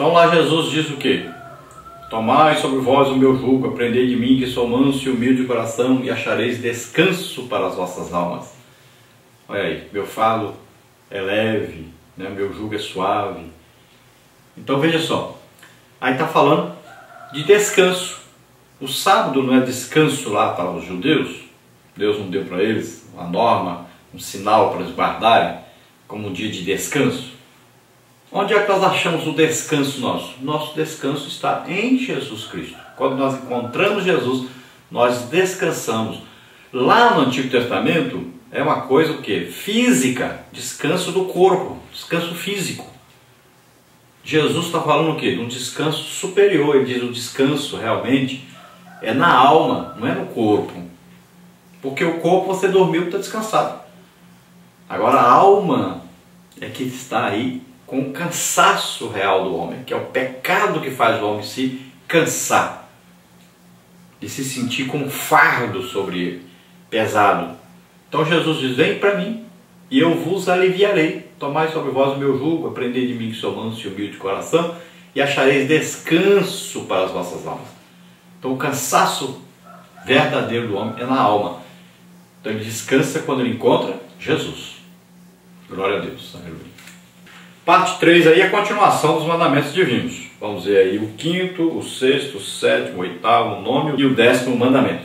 Então lá Jesus diz o quê? Tomai sobre vós o meu jugo, aprendei de mim que sou manso e humilde de coração e achareis descanso para as vossas almas. Olha aí, meu fardo é leve, né? Meu jugo é suave. Então veja só, aí está falando de descanso. O sábado não é descanso lá para os judeus? Deus não deu para eles uma norma, um sinal para eles guardarem como um dia de descanso? Onde é que nós achamos o descanso nosso? Nosso descanso está em Jesus Cristo. Quando nós encontramos Jesus, nós descansamos. Lá no Antigo Testamento é uma coisa o quê? Física, descanso do corpo, descanso físico. Jesus está falando o quê? De um descanso superior. Ele diz o descanso realmente é na alma, não é no corpo. Porque o corpo você dormiu e está descansado. Agora a alma é que está aí com o cansaço real do homem, que é o pecado que faz o homem se cansar, de se sentir com um fardo sobre ele, pesado. Então Jesus diz, vem para mim e eu vos aliviarei. Tomai sobre vós o meu jugo, aprendei de mim que sou manso e humilde de coração e achareis descanso para as vossas almas. Então o cansaço verdadeiro do homem é na alma. Então ele descansa quando ele encontra Jesus. Glória a Deus. Aleluia. Parte 3 aí é a continuação dos mandamentos divinos. Vamos ver aí o 5º, o 6º, o 7º, o 8º, o 9º e o 10º mandamento.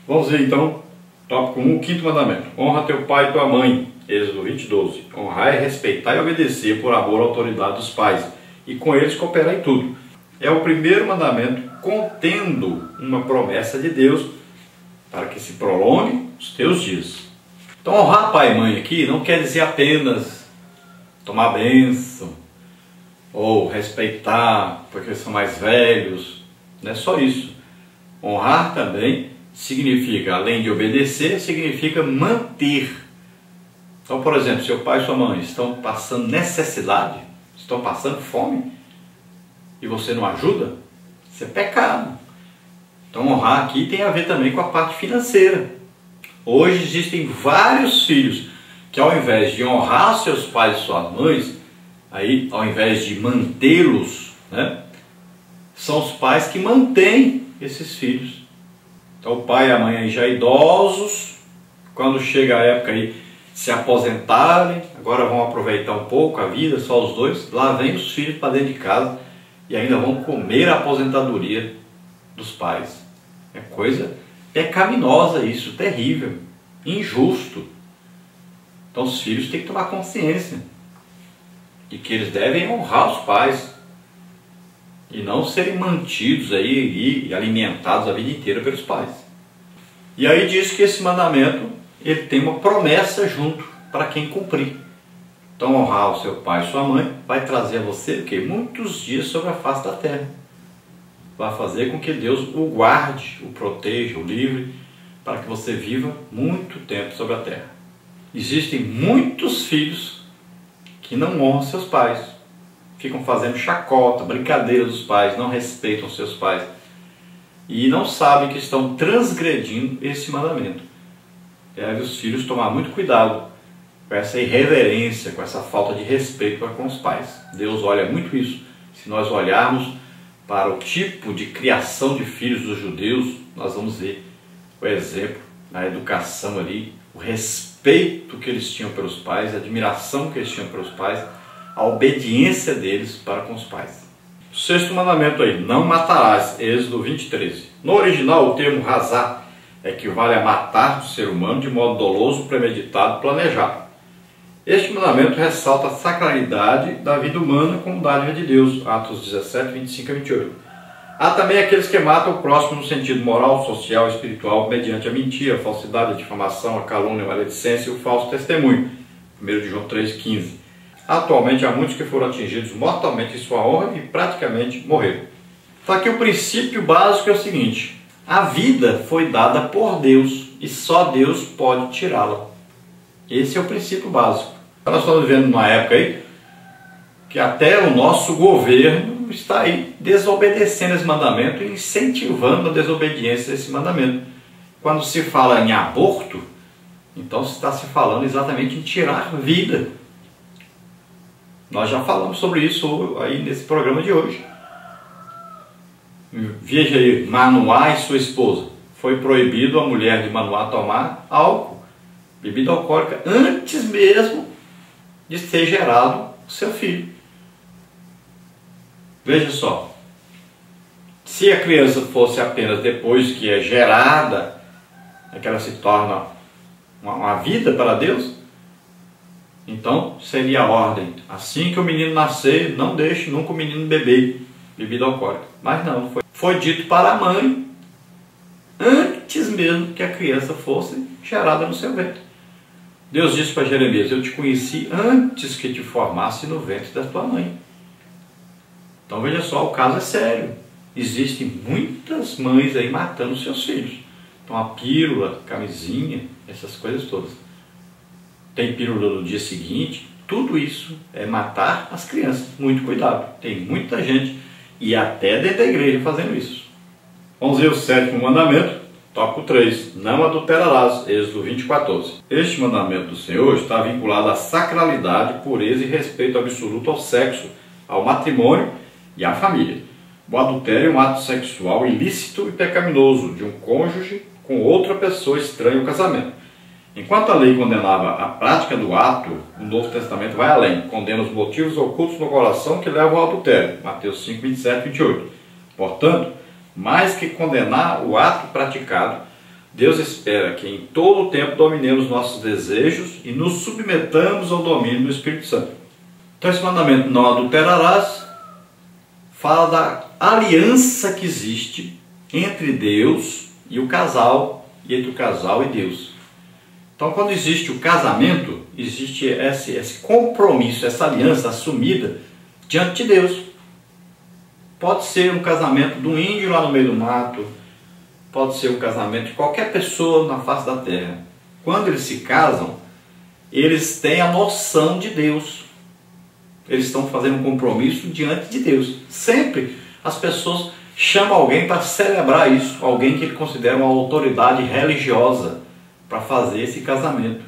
Vamos ver então, tópico 1, o 5º mandamento. Honra teu pai e tua mãe. Êxodo 20:12. Honrar, respeitar e obedecer por amor à autoridade dos pais, e com eles cooperar em tudo. É o primeiro mandamento contendo uma promessa de Deus para que se prolongue os teus dias. Então honrar pai e mãe aqui não quer dizer apenas tomar bênção ou respeitar porque são mais velhos, não é só isso. Honrar também significa, além de obedecer, significa manter. Então, por exemplo, seu pai e sua mãe estão passando necessidade, estão passando fome, e você não ajuda, isso é pecado. Então honrar aqui tem a ver também com a parte financeira. Hoje existem vários filhos que ao invés de honrar seus pais e suas mães, aí ao invés de mantê-los, né, são os pais que mantêm esses filhos. Então o pai e a mãe aí já idosos, quando chega a época aí se aposentarem, agora vão aproveitar um pouco a vida, só os dois, lá vem os filhos para dentro de casa e ainda vão comer a aposentadoria dos pais. É coisa pecaminosa isso, terrível, injusto. Então os filhos têm que tomar consciência de que eles devem honrar os pais e não serem mantidos aí e alimentados a vida inteira pelos pais. E aí diz que esse mandamento ele tem uma promessa junto para quem cumprir. Então honrar o seu pai e sua mãe vai trazer a você o quê? Muitos dias sobre a face da terra. Vai fazer com que Deus o guarde, o proteja, o livre, para que você viva muito tempo sobre a terra. Existem muitos filhos que não honram seus pais, ficam fazendo chacota, brincadeira dos pais, não respeitam seus pais e não sabem que estão transgredindo esse mandamento. Deve os filhos tomar muito cuidado com essa irreverência, com essa falta de respeito para com os pais. Deus olha muito isso. Se nós olharmos para o tipo de criação de filhos dos judeus, nós vamos ver o exemplo na educação ali, o respeito que eles tinham pelos pais, a admiração que eles tinham pelos pais, a obediência deles para com os pais. O 6º mandamento aí, não matarás, Êxodo 20:13. No original, o termo razar equivale a matar o ser humano de modo doloso, premeditado, planejado. Este mandamento ressalta a sacralidade da vida humana como dádiva de Deus, Atos 17, 25 a 28. Há também aqueles que matam o próximo no sentido moral, social e espiritual, mediante a mentira, a falsidade, a difamação, a calúnia, a maledicência e o falso testemunho, 1 João 3,15. Atualmente há muitos que foram atingidos mortalmente em sua honra e praticamente morreram. Então aqui o princípio básico é o seguinte: a vida foi dada por Deus e só Deus pode tirá-la. Esse é o princípio básico. Nós estamos vivendo numa época aí que até o nosso governo está aí desobedecendo esse mandamento e incentivando a desobediência a esse mandamento. Quando se fala em aborto, então se está se falando exatamente em tirar vida. Nós já falamos sobre isso aí nesse programa de hoje. Veja aí, Manoá e sua esposa. Foi proibido a mulher de Manoá tomar álcool, bebida alcoólica, antes mesmo de ser gerado o seu filho. Veja só, se a criança fosse apenas depois que é gerada, é que ela se torna uma vida para Deus, então seria a ordem: assim que o menino nascer, não deixe nunca o menino beber bebida alcoólica. Mas não, foi dito para a mãe antes mesmo que a criança fosse gerada no seu ventre. Deus disse para Jeremias: eu te conheci antes que te formasse no ventre da tua mãe. Então veja só, o caso é sério. Existem muitas mães aí matando seus filhos. Então a pílula, camisinha, essas coisas todas. Tem pílula no dia seguinte. Tudo isso é matar as crianças. Muito cuidado. Tem muita gente, e até dentro da igreja, fazendo isso. Vamos ver o 7º mandamento. Tópico 3. Não adulterarás. Êxodo 20:14. Este mandamento do Senhor está vinculado à sacralidade, pureza e respeito absoluto ao sexo, ao matrimônio e à família. O adultério é um ato sexual ilícito e pecaminoso de um cônjuge com outra pessoa estranha ao casamento. Enquanto a lei condenava a prática do ato, o Novo Testamento vai além, condena os motivos ocultos no coração que levam ao adultério. Mateus 5, 27 e 28. Portanto, mais que condenar o ato praticado, Deus espera que em todo o tempo dominemos nossos desejos e nos submetamos ao domínio do Espírito Santo. Então esse mandamento, não adulterarás, fala da aliança que existe entre Deus e o casal, e entre o casal e Deus. Então, quando existe o casamento, existe esse compromisso, essa aliança assumida diante de Deus. Pode ser um casamento de um índio lá no meio do mato, pode ser um casamento de qualquer pessoa na face da terra. Quando eles se casam, eles têm a noção de Deus. Eles estão fazendo um compromisso diante de Deus. Sempre as pessoas chamam alguém para celebrar isso, alguém que ele considera uma autoridade religiosa para fazer esse casamento.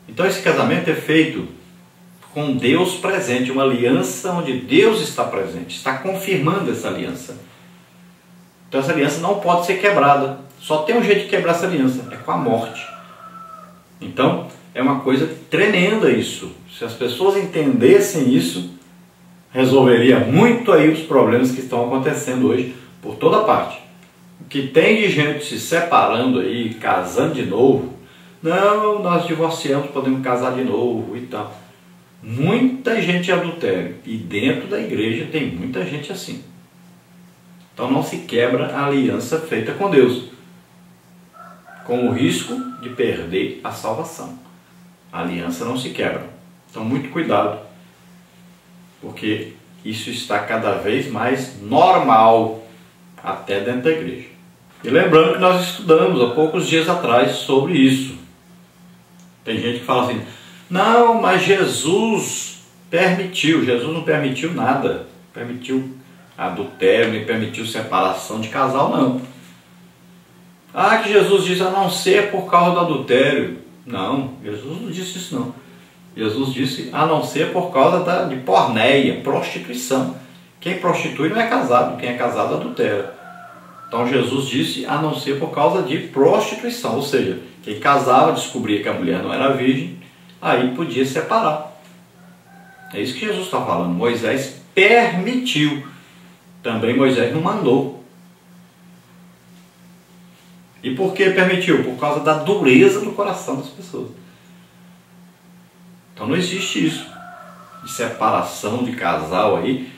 Então esse casamento é feito com Deus presente, uma aliança onde Deus está presente, está confirmando essa aliança. Então essa aliança não pode ser quebrada. Só tem um jeito de quebrar essa aliança, é com a morte. Então é uma coisa tremenda isso. Se as pessoas entendessem isso, resolveria muito aí os problemas que estão acontecendo hoje por toda parte. O que tem de gente se separando aí, casando de novo, não, nós divorciamos, podemos casar de novo e tal. Muita gente é adultério, e dentro da igreja tem muita gente assim. Então não se quebra a aliança feita com Deus, com o risco de perder a salvação. A aliança não se quebra. Então muito cuidado, porque isso está cada vez mais normal até dentro da igreja. E lembrando que nós estudamos há poucos dias atrás sobre isso. Tem gente que fala assim: não, mas Jesus permitiu. Jesus não permitiu nada. Permitiu adultério, nem permitiu separação de casal, não. Ah, que Jesus disse a não ser por causa do adultério. Não, Jesus não disse isso não. Jesus disse a não ser por causa de porneia, prostituição. Quem prostitui não é casado, quem é casado adultera. Então Jesus disse a não ser por causa de prostituição, ou seja, quem casava, descobria que a mulher não era virgem, aí podia separar. É isso que Jesus está falando. Moisés permitiu, também Moisés não mandou. E por que permitiu? Por causa da dureza do coração das pessoas. Então não existe isso de separação de casal aí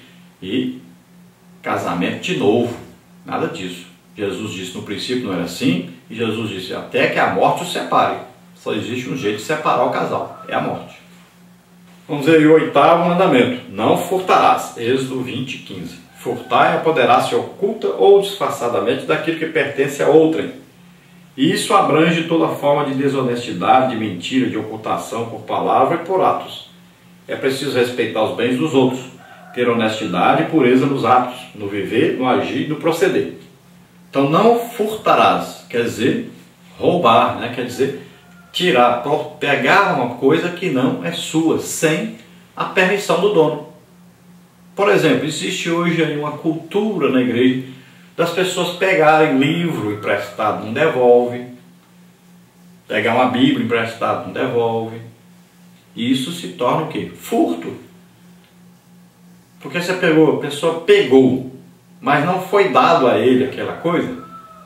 e casamento de novo, nada disso. Jesus disse no princípio não era assim, e Jesus disse até que a morte os separe. Só existe um jeito de separar o casal, é a morte. Vamos ver aí o 8º mandamento: não furtarás. Êxodo 20:15. Furtar é apoderar-se oculta ou disfarçadamente daquilo que pertence a outrem. E isso abrange toda forma de desonestidade, de mentira, de ocultação por palavra e por atos. É preciso respeitar os bens dos outros, ter honestidade e pureza nos atos, no viver, no agir e no proceder. Então não furtarás, quer dizer roubar, né? Quer dizer tirar, pegar uma coisa que não é sua, sem a permissão do dono. Por exemplo, existe hoje aí uma cultura na igreja das pessoas pegarem livro emprestado, não devolve, pegar uma Bíblia emprestada, não devolve. E isso se torna o quê? Furto. Porque a pessoa pegou, mas não foi dado a ele aquela coisa,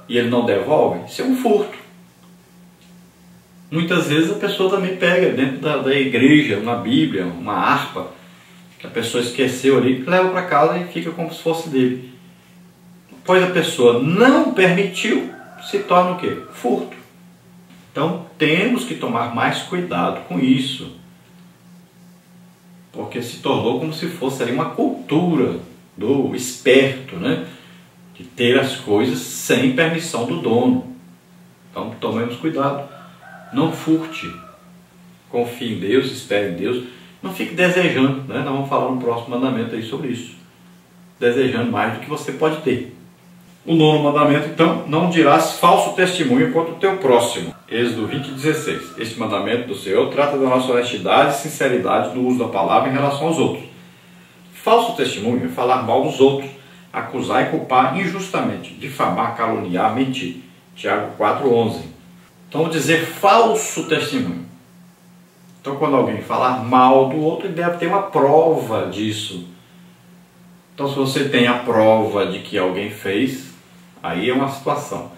e ele não devolve, isso é um furto. Muitas vezes a pessoa também pega dentro da igreja uma Bíblia, uma harpa, que a pessoa esqueceu ali, leva para casa e fica como se fosse dele. Pois a pessoa não permitiu, se torna o quê? Furto. Então temos que tomar mais cuidado com isso, porque se tornou como se fosse ali uma cultura do esperto, né? De ter as coisas sem permissão do dono. Então tomemos cuidado, não furte, confie em Deus, espere em Deus, não fique desejando, né? Nós vamos falar no próximo mandamento aí sobre isso, desejando mais do que você pode ter. O 9º mandamento, então, não dirás falso testemunho contra o teu próximo. Êxodo 20:16. Este mandamento do Senhor trata da nossa honestidade e sinceridade no uso da palavra em relação aos outros. Falso testemunho é falar mal dos outros, acusar e culpar injustamente, difamar, caluniar, mentir. Tiago 4:11. Então, dizer falso testemunho. Então, quando alguém falar mal do outro, ele deve ter uma prova disso. Então, se você tem a prova de que alguém fez, aí é uma situação.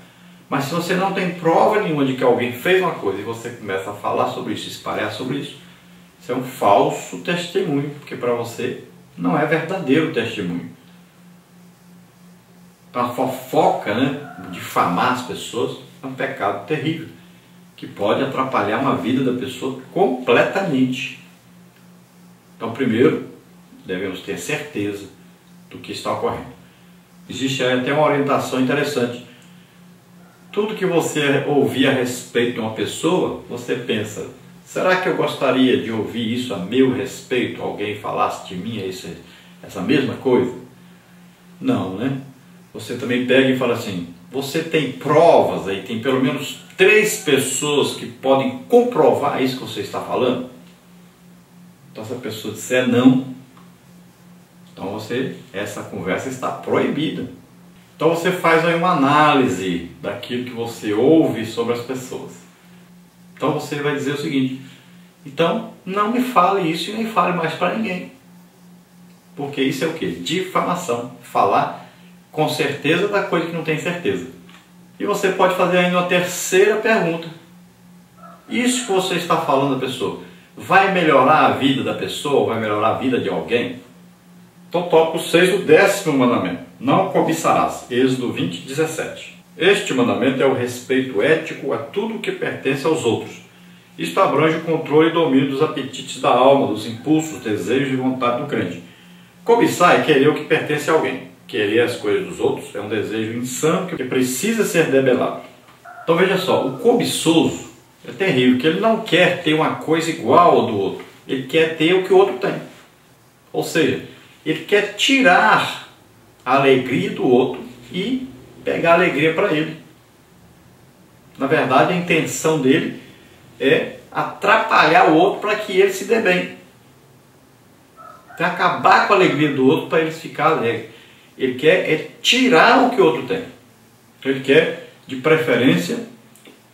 Mas se você não tem prova nenhuma de que alguém fez uma coisa e você começa a falar sobre isso, espalhar sobre isso, isso é um falso testemunho, porque para você não é verdadeiro testemunho. Então, a fofoca, né, difamar as pessoas, é um pecado terrível, que pode atrapalhar uma vida da pessoa completamente. Então, primeiro, devemos ter certeza do que está ocorrendo. Existe até uma orientação interessante. Tudo que você ouvir a respeito de uma pessoa, você pensa, será que eu gostaria de ouvir isso a meu respeito? Alguém falasse de mim essa mesma coisa? Não, né? Você também pega e fala assim, você tem provas aí, tem pelo menos 3 pessoas que podem comprovar isso que você está falando? Então, se a pessoa disser não, então essa conversa está proibida. Então você faz aí uma análise daquilo que você ouve sobre as pessoas. Então você vai dizer o seguinte, então não me fale isso e nem fale mais para ninguém. Porque isso é o quê? Difamação. Falar com certeza da coisa que não tem certeza. E você pode fazer ainda uma terceira pergunta. Isso que você está falando da pessoa, vai melhorar a vida da pessoa? Vai melhorar a vida de alguém? Então, tópico 6, o 10º mandamento. Não cobiçarás. Êxodo 20:17. Este mandamento é o respeito ético a tudo que pertence aos outros. Isto abrange o controle e domínio dos apetites da alma, dos impulsos, desejos e vontade do crente. Cobiçar é querer o que pertence a alguém. Querer as coisas dos outros é um desejo insano que precisa ser debelado. Então, veja só, o cobiçoso é terrível, que ele não quer ter uma coisa igual ao do outro. Ele quer ter o que o outro tem. Ou seja, ele quer tirar a alegria do outro e pegar a alegria para ele. Na verdade, a intenção dele é atrapalhar o outro para que ele se dê bem. Então, acabar com a alegria do outro para ele ficar alegre. Ele quer tirar o que o outro tem. Ele quer, de preferência,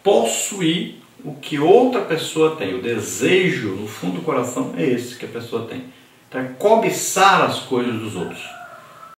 possuir o que outra pessoa tem. O desejo, no fundo do coração, é esse que a pessoa tem. Então, é cobiçar as coisas dos outros.